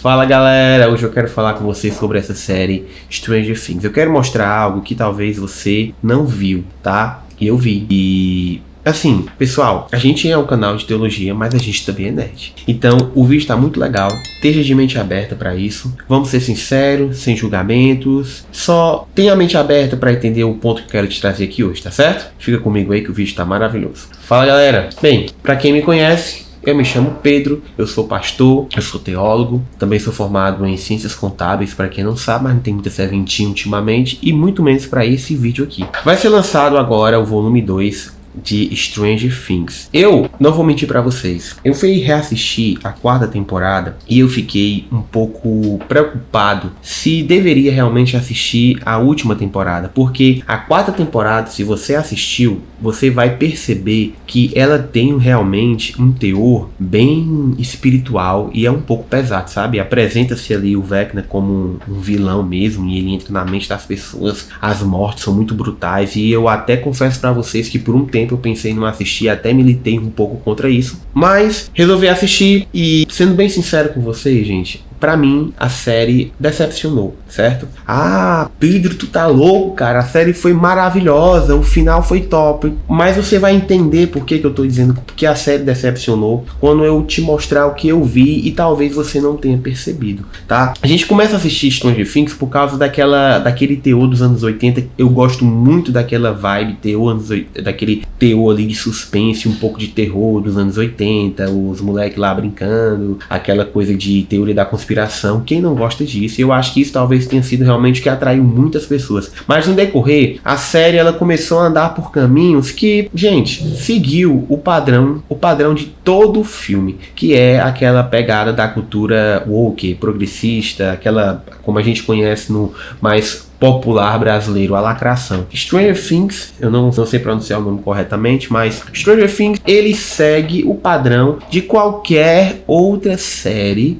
Fala galera, hoje eu quero falar com vocês sobre essa série Stranger Things. Eu quero mostrar algo que talvez você não viu, tá? E eu vi. E assim, pessoal, a gente é um canal de teologia, mas a gente também é nerd. Então o vídeo tá muito legal, esteja de mente aberta para isso. Vamos ser sinceros, sem julgamentos. Só tenha a mente aberta para entender o ponto que eu quero te trazer aqui hoje, tá certo? Fica comigo aí que o vídeo tá maravilhoso. Fala galera, bem, para quem me conhece, eu me chamo Pedro, eu sou pastor, eu sou teólogo, também sou formado em ciências contábeis, para quem não sabe, mas não tem muita serventia ultimamente, e muito menos para esse vídeo aqui. Vai ser lançado agora o volume 2 de Stranger Things. Eu não vou mentir pra vocês, eu fui reassistir a 4ª temporada e eu fiquei um pouco preocupado se deveria realmente assistir a última temporada, porque a 4ª temporada, se você assistiu, você vai perceber que ela tem realmente um teor bem espiritual e é um pouco pesado, sabe? Apresenta-se ali o Vecna como um vilão mesmo, e ele entra na mente das pessoas, as mortes são muito brutais, e eu até confesso pra vocês que por um tempo eu pensei em não assistir, até militei um pouco contra isso, mas resolvi assistir e, sendo bem sincero com vocês, gente, pra mim a série decepcionou, certo? Ah, Pedro, tu tá louco, cara, a série foi maravilhosa, o final foi top, mas você vai entender por que eu tô dizendo que a série decepcionou quando eu te mostrar o que eu vi e talvez você não tenha percebido, tá? A gente começa a assistir Stranger Things por causa daquele teor dos anos 80, eu gosto muito daquela vibe, daquele teor ali de suspense, um pouco de terror dos anos 80, os moleques lá brincando, aquela coisa de teoria da conspiração, quem não gosta disso? Eu acho que isso talvez tenha sido realmente o que atraiu muitas pessoas, mas no decorrer, a série ela começou a andar por caminhos que, gente, seguiu o padrão de todo o filme, que é aquela pegada da cultura woke, progressista, aquela, como a gente conhece no mais popular brasileiro, a lacração. Stranger Things, eu não sei pronunciar o nome corretamente, mas Stranger Things, ele segue o padrão de qualquer outra série,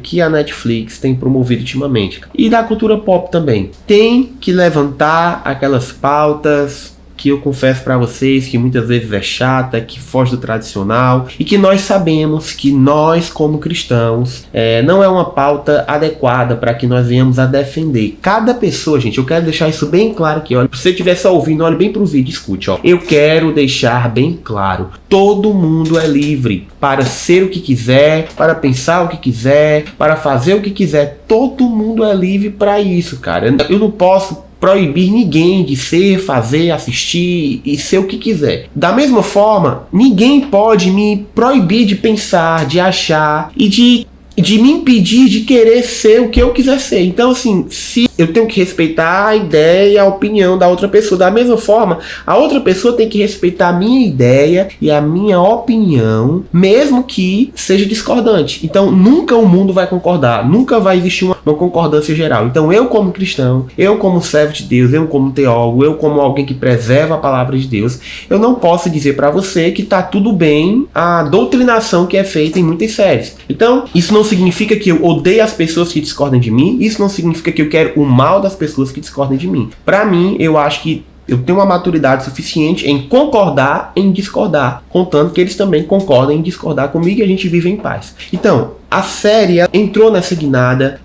que a Netflix tem promovido ultimamente. E da cultura pop também. Tem que levantar aquelas pautas que eu confesso para vocês que muitas vezes é chata, que foge do tradicional, e que nós sabemos que nós como cristãos não é uma pauta adequada para que nós venhamos a defender. Cada pessoa, gente, eu quero deixar isso bem claro aqui, olha, se você estiver só ouvindo, olha bem pro vídeo, escute, ó. Eu quero deixar bem claro, todo mundo é livre para ser o que quiser, para pensar o que quiser, para fazer o que quiser, todo mundo é livre para isso, cara. Eu não posso proibir ninguém de ser, fazer, assistir e ser o que quiser. Da mesma forma, ninguém pode me proibir de pensar, de achar e de me impedir de querer ser o que eu quiser ser. Então, assim, se eu tenho que respeitar a ideia e a opinião da outra pessoa, da mesma forma, a outra pessoa tem que respeitar a minha ideia e a minha opinião, mesmo que seja discordante. Então, nunca o mundo vai concordar, nunca vai existir uma concordância geral. Então, eu como cristão, eu como servo de Deus, eu como teólogo, eu como alguém que preserva a palavra de Deus, eu não posso dizer para você que tá tudo bem a doutrinação que é feita em muitas séries. Então, isso não significa que eu odeio as pessoas que discordam de mim, isso não significa que eu quero o mal das pessoas que discordam de mim. Pra mim, eu acho que eu tenho uma maturidade suficiente em concordar em discordar, contanto que eles também concordem em discordar comigo e a gente vive em paz. Então, a série entrou nessa guinada,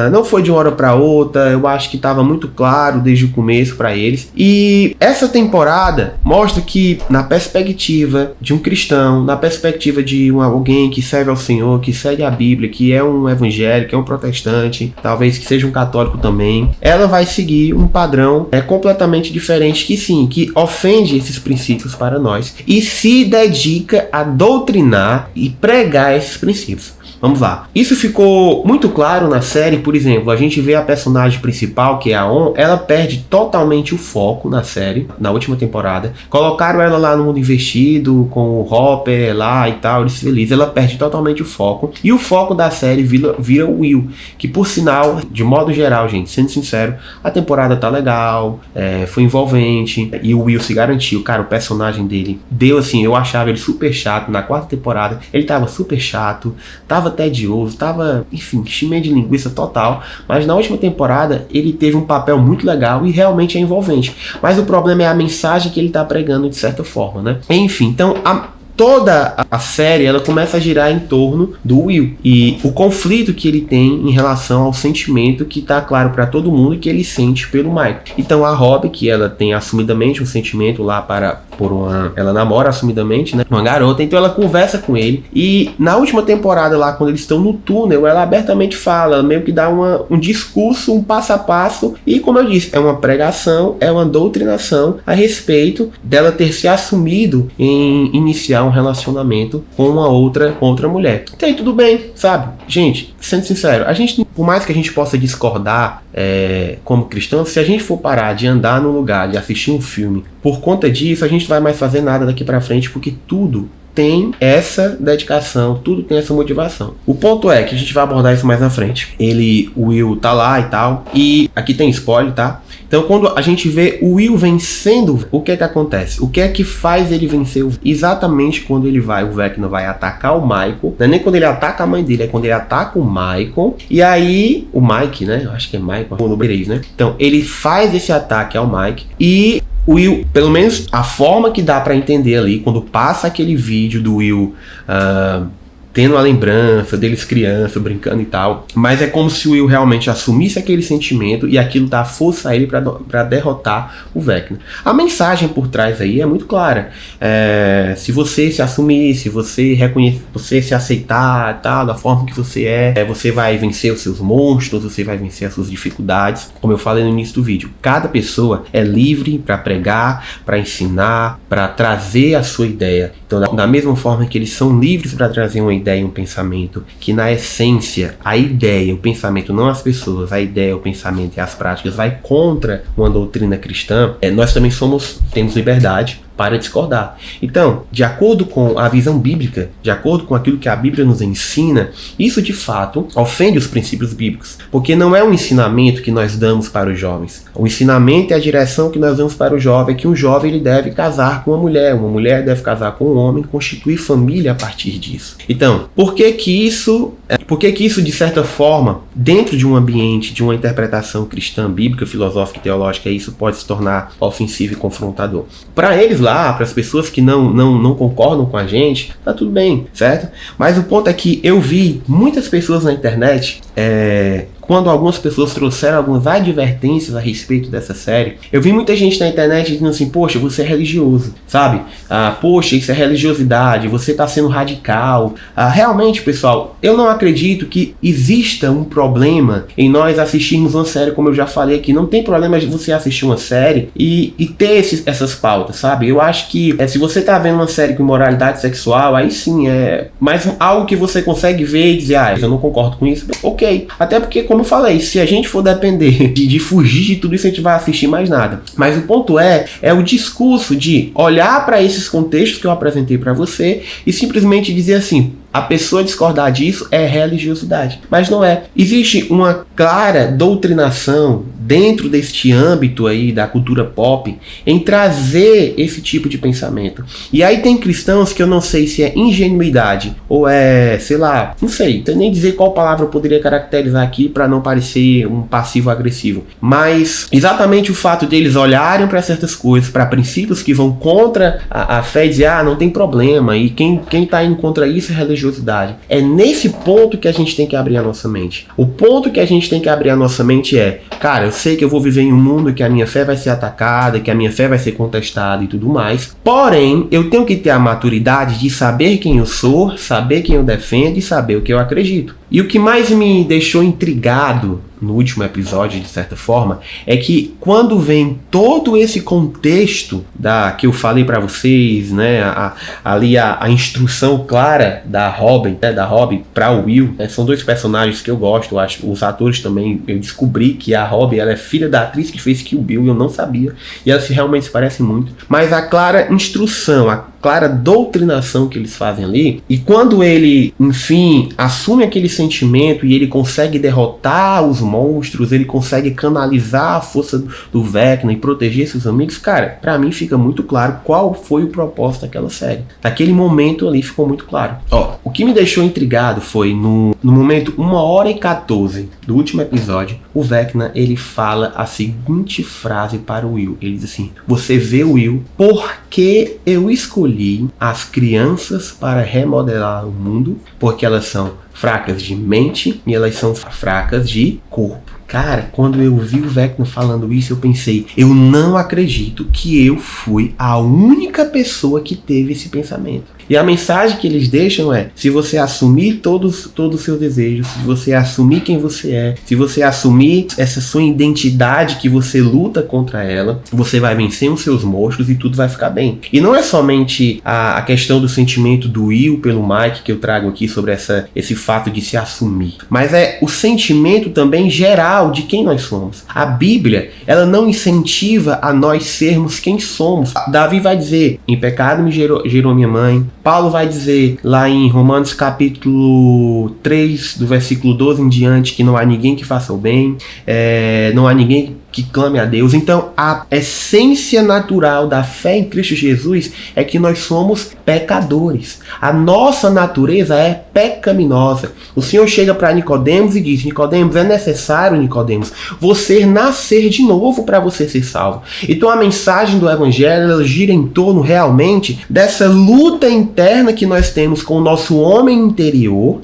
não foi de uma hora para outra, eu acho que estava muito claro desde o começo para eles. E essa temporada mostra que, na perspectiva de um cristão, na perspectiva de alguém que serve ao Senhor, que segue a Bíblia, que é um evangélico, que é um protestante, talvez que seja um católico também, ela vai seguir um padrão completamente diferente, que sim, que ofende esses princípios para nós e se dedica a doutrinar e pregar esses princípios. Vamos lá. Isso ficou muito claro na série, por exemplo, a gente vê a personagem principal, que é a On, ela perde totalmente o foco na série, na última temporada. Colocaram ela lá no mundo investido, com o Hopper lá e tal, eles felizes, ela perde totalmente o foco. E o foco da série vira o Will, que por sinal, de modo geral, gente, sendo sincero, a temporada tá legal, foi envolvente, e o Will se garantiu, cara, o personagem dele deu assim, eu achava ele super chato, na 4ª temporada ele tava super chato, tava tedioso, tava, enfim, chimé de linguiça total, mas na última temporada ele teve um papel muito legal e realmente é envolvente, mas o problema é a mensagem que ele tá pregando de certa forma, né? Enfim, então toda a série ela começa a girar em torno do Will e o conflito que ele tem em relação ao sentimento que tá claro para todo mundo que ele sente pelo Michael. Então a Robbie, que ela tem assumidamente um sentimento lá ela namora assumidamente, né, uma garota, então ela conversa com ele e na última temporada lá, quando eles estão no túnel, ela abertamente fala, meio que dá um discurso, um passo a passo e, como eu disse, é uma pregação, é uma doutrinação a respeito dela ter se assumido em iniciar um relacionamento com outra mulher. Então aí tudo bem, sabe? Gente, sendo sincero, a gente, por mais que a gente possa discordar como cristão, se a gente for parar de andar no lugar, de assistir um filme, por conta disso, a gente não vai mais fazer nada daqui pra frente, porque tudo tem essa dedicação, tudo tem essa motivação. O ponto é que a gente vai abordar isso mais na frente. O Will tá lá e tal, e aqui tem spoiler, tá? Então quando a gente vê o Will vencendo, o que é que acontece? O que é que faz ele vencer? Exatamente quando o Vecna vai atacar o Michael, não é nem quando ele ataca a mãe dele, é quando ele ataca o Michael, e aí, o Mike, né? Eu acho que é Michael, no Bereis, né? Então ele faz esse ataque ao Mike, e o Will, pelo menos a forma que dá pra entender ali, quando passa aquele vídeo do Will tendo a lembrança deles criança, brincando e tal, mas é como se o Will realmente assumisse aquele sentimento e aquilo dá força a ele pra derrotar o Vecna. A mensagem por trás aí é muito clara. Se você se assumir, se você reconhecer, você se aceitar, tal, da forma que você você vai vencer os seus monstros, você vai vencer as suas dificuldades. Como eu falei no início do vídeo, cada pessoa é livre para pregar, para ensinar, para trazer a sua ideia. Então, da mesma forma que eles são livres para trazer uma ideia e um pensamento, que na essência, a ideia, o pensamento, não as pessoas, a ideia, o pensamento e as práticas vai contra uma doutrina cristã, nós também temos liberdade para discordar. Então, de acordo com a visão bíblica, de acordo com aquilo que a Bíblia nos ensina, isso de fato ofende os princípios bíblicos, porque não é um ensinamento que nós damos para os jovens. O ensinamento é a direção que nós damos para o jovem, que um jovem ele deve casar com uma mulher deve casar com um homem, constituir família a partir disso. Então, por que que isso de certa forma, dentro de um ambiente, de uma interpretação cristã, bíblica, filosófica e teológica, isso pode se tornar ofensivo e confrontador? Para eles lá, para as pessoas que não concordam com a gente, tá tudo bem, certo? Mas o ponto é que eu vi muitas pessoas na internet, quando algumas pessoas trouxeram algumas advertências a respeito dessa série, eu vi muita gente na internet dizendo assim, poxa, você é religioso, sabe? Poxa, isso é religiosidade, você está sendo radical. Realmente, pessoal, eu não acredito que exista um problema em nós assistirmos uma série, como eu já falei aqui. Não tem problema de você assistir uma série e ter essas pautas, sabe? Eu acho que se você está vendo uma série com moralidade sexual, aí sim, mais algo que você consegue ver e dizer, eu não concordo com isso, ok. Até porque, como eu falei, se a gente for depender de fugir de tudo isso, a gente vai assistir mais nada. Mas o ponto é o discurso de olhar para esses contextos que eu apresentei para você e simplesmente dizer assim, a pessoa discordar disso é religiosidade. Mas não é. Existe uma clara doutrinação dentro deste âmbito aí da cultura pop em trazer esse tipo de pensamento. E aí tem cristãos que eu não sei se é ingenuidade ou sei lá, não sei nem dizer qual palavra eu poderia caracterizar aqui para não parecer um passivo agressivo. Mas exatamente o fato deles olharem para certas coisas, para princípios que vão contra a fé e dizer, não tem problema, e quem tá indo contra isso é religiosidade. É nesse ponto que a gente tem que abrir a nossa mente. O ponto que a gente tem que abrir a nossa mente cara, eu sei que eu vou viver em um mundo que a minha fé vai ser atacada, que a minha fé vai ser contestada e tudo mais. Porém, eu tenho que ter a maturidade de saber quem eu sou, saber quem eu defendo e saber o que eu acredito. E o que mais me deixou intrigado no último episódio, de certa forma, é que quando vem todo esse contexto que eu falei para vocês, né, ali a instrução clara da Robin, para o Will, são dois personagens que eu gosto, eu acho, os atores também, eu descobri que a Robin, ela é filha da atriz que fez Kill Bill, eu não sabia, e elas realmente se parecem muito, mas a clara instrução, a clara doutrinação que eles fazem ali, e quando ele, enfim, assume aquele sentimento e ele consegue derrotar os monstros, ele consegue canalizar a força do Vecna e proteger seus amigos, cara, pra mim fica muito claro qual foi o propósito daquela série. Naquele momento ali ficou muito claro. O que me deixou intrigado foi no momento 1h14 do último episódio, o Vecna, ele fala a seguinte frase para o Will, ele diz assim, você vê, Will, porque eu escolhi escolhi as crianças para remodelar o mundo, porque elas são fracas de mente e elas são fracas de corpo. Cara, quando eu vi o Vecna falando isso, eu pensei, eu não acredito que eu fui a única pessoa que teve esse pensamento. E a mensagem que eles deixam é, se você assumir todos os seus desejos, se você assumir quem você é, se você assumir essa sua identidade que você luta contra ela, você vai vencer os seus monstros e tudo vai ficar bem. E não é somente a questão do sentimento do Will pelo Mike que eu trago aqui sobre esse fato de se assumir, mas é o sentimento também geral de quem nós somos. A Bíblia, ela não incentiva a nós sermos quem somos. Davi vai dizer, em pecado me gerou minha mãe. Paulo vai dizer lá em Romanos capítulo 3, do versículo 12 em diante, que não há ninguém que faça o bem, não há ninguém que clame a Deus. Então, a essência natural da fé em Cristo Jesus é que nós somos pecadores. A nossa natureza é pecaminosa. O Senhor chega para Nicodemos e diz, Nicodemos, é necessário, Nicodemos, você nascer de novo para você ser salvo. Então, a mensagem do Evangelho, ela gira em torno realmente dessa luta interna que nós temos com o nosso homem interior,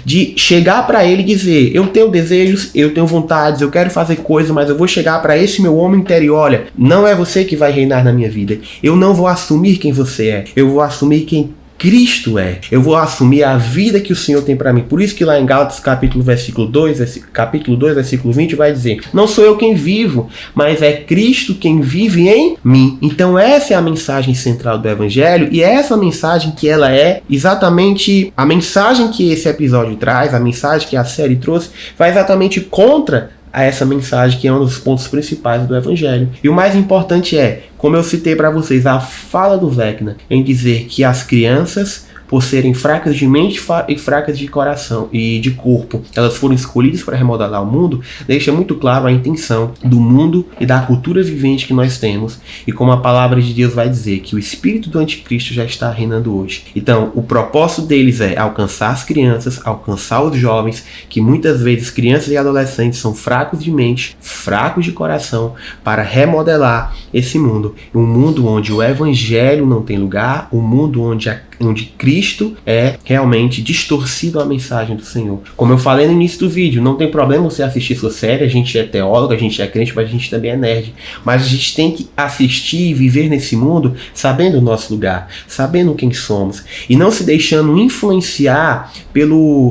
de chegar para ele e dizer, eu tenho desejos, eu tenho vontades, eu quero fazer coisas, mas eu vou chegar para esse meu homem interior, olha, não é você que vai reinar na minha vida, eu não vou assumir quem você é, eu vou assumir quem Cristo é. Eu vou assumir a vida que o Senhor tem para mim. Por isso que lá em Gálatas capítulo 2, versículo 20 vai dizer, não sou eu quem vivo, mas é Cristo quem vive em mim. Então essa é a mensagem central do Evangelho e é essa mensagem que ela é exatamente a mensagem que esse episódio traz, a mensagem que a série trouxe, vai exatamente contra a essa mensagem que é um dos pontos principais do Evangelho. E o mais importante é, como eu citei para vocês, a fala do Vecna em dizer que as crianças, por serem fracas de mente e fracas de coração e de corpo, elas foram escolhidas para remodelar o mundo, deixa muito claro a intenção do mundo e da cultura vivente que nós temos, e como a palavra de Deus vai dizer, que o espírito do anticristo já está reinando hoje. Então, o propósito deles é alcançar as crianças, alcançar os jovens, que muitas vezes crianças e adolescentes são fracos de mente, fracos de coração, para remodelar esse mundo. Um mundo onde o evangelho não tem lugar, um mundo onde Cristo é realmente distorcido a mensagem do Senhor. Como eu falei no início do vídeo, não tem problema você assistir sua série, a gente é teólogo, a gente é crente, mas a gente também é nerd. Mas a gente tem que assistir e viver nesse mundo sabendo o nosso lugar, sabendo quem somos, e não se deixando influenciar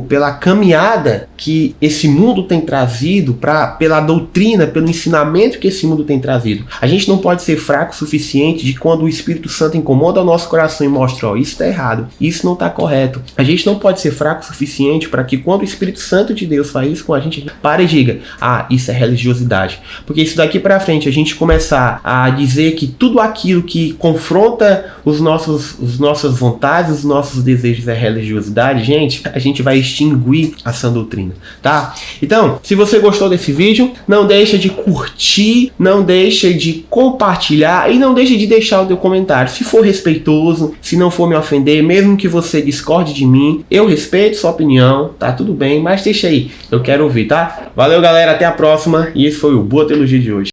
pela caminhada que esse mundo tem trazido, pela doutrina, pelo ensinamento que esse mundo tem trazido. A gente não pode ser fraco o suficiente de quando o Espírito Santo incomoda o nosso coração e mostra, ó, isso está errado, isso não está correto. A gente não pode ser fraco o suficiente para que quando o Espírito Santo de Deus faz isso com a gente pare e diga, isso é religiosidade. Porque se daqui para frente a gente começar a dizer que tudo aquilo que confronta as nossas vontades, os nossos desejos é religiosidade, gente, a gente vai extinguir a sã doutrina, tá? Então, se você gostou desse vídeo, não deixa de curtir, não deixa de compartilhar e não deixa de deixar o teu comentário. Se for respeitoso, se não for me ofender, mesmo que você discorde de mim, eu respeito sua opinião, tá tudo bem, mas deixa aí, eu quero ouvir, tá? Valeu, galera, até a próxima, e esse foi o Boa Teologia de hoje.